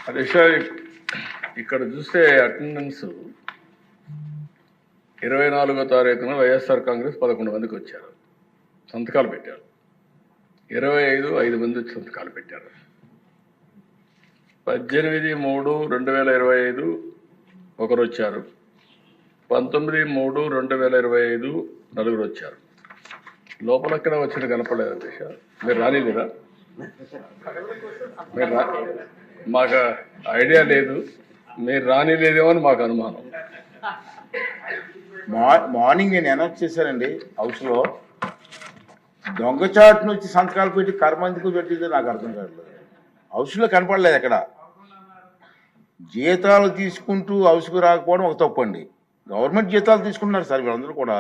హరీష్ ఇక్కడ చూస్తే అటెండెన్స్ 24వ తారీఖున వైఎస్ఆర్ కాంగ్రెస్ 11 మందికి వచ్చారు, సంతకాలు పెట్టారు. 5 మంది సంతకాలు పెట్టారు. 18/3/2025 ఒకరు వచ్చారు. 19/3/2025 నలుగురు వచ్చారు. లోపల ఎక్కడ వచ్చిన కనపడలేదు అధ్యక్ష. మీరు రానిలేదా? మీరు మాకు ఐడియా లేదు, మీరు రానిలేదేమో అని మాకు అనుమానం. మార్నింగ్ నేను అనౌన్స్ చేశానండి హౌస్లో. దొంగచాటును వచ్చి సంతకాలు పెట్టి కర్మందుకు పెట్టింది నాకు అర్థం కాదు. హౌస్లో కనపడలేదు ఎక్కడ. జీతాలు తీసుకుంటూ హౌస్కు రాకపోవడం ఒక తప్పండి. గవర్నమెంట్ జీతాలు తీసుకుంటున్నారు సార్ వీళ్ళందరూ కూడా.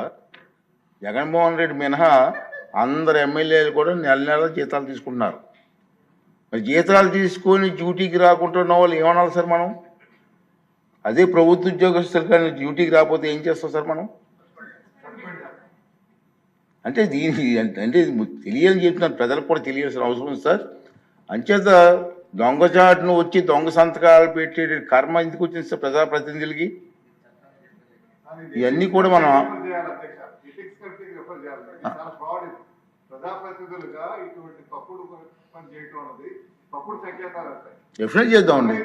జగన్మోహన్ రెడ్డి మినహా అందరు ఎమ్మెల్యేలు కూడా నెల నెల జీతాలు తీసుకుంటున్నారు. మరి జీతాలు తీసుకొని డ్యూటీకి రాకుంటున్న వాళ్ళు ఏమనాలి సార్ మనం? అదే ప్రభుత్వ ఉద్యోగస్తులు కానీ డ్యూటీకి రాకపోతే ఏం చేస్తాం సార్ మనం? అంటే దీనికి అంటే తెలియని చెప్తున్నాను, ప్రజలకు కూడా తెలియాల్సిన అవసరం ఉంది సార్. అంచేత దొంగచాటును వచ్చి దొంగ సంతకాలు పెట్టే కర్మ ఎందుకు వచ్చింది సార్ ప్రజాప్రతినిధులకి? ఇవన్నీ కూడా మనం డెఫినెట్ చేద్దామండి.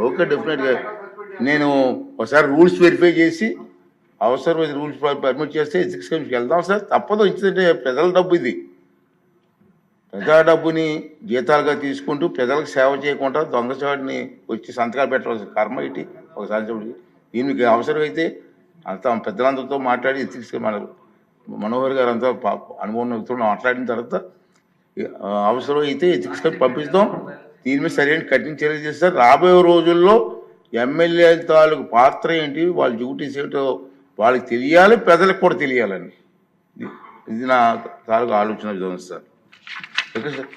ఓకే, డెఫినెట్గా నేను ఒకసారి రూల్స్ వెరిఫై చేసి అవసరమైన రూల్స్ పర్మిట్ చేస్తే ఎథిక్స్ కమిషన్కి వెళ్దాం సార్. తప్పదు, ఇచ్చిందంటే ప్రజల డబ్బు ఇది. ప్రజా డబ్బుని జీతాలుగా తీసుకుంటూ ప్రజలకు సేవ చేయకుండా దొంగచాటుని వచ్చి సంతకాలు పెట్టవలసిన కర్మ ఇటు ఒకసారి చెప్పి దీనికి అవసరమైతే అంతా పెద్దలందరితో మాట్లాడి ఎథిక్స్ మనోహర్ గారు అంతా అనుభవం మాట్లాడిన తర్వాత అవసరమైతే ఎథిక్స్ కమిషన్ పంపిస్తాం. దీని మీద సరైన కఠిన చర్యలు చేస్తారు. రాబోయే రోజుల్లో ఎమ్మెల్యే తాలూకు పాత్ర ఏంటి, వాళ్ళ డ్యూటీస్ ఏంటో వాళ్ళకి తెలియాలి, ప్రజలకు కూడా తెలియాలని ఇది నా తాలూకు ఆలోచన విధానం సార్. Okay sir.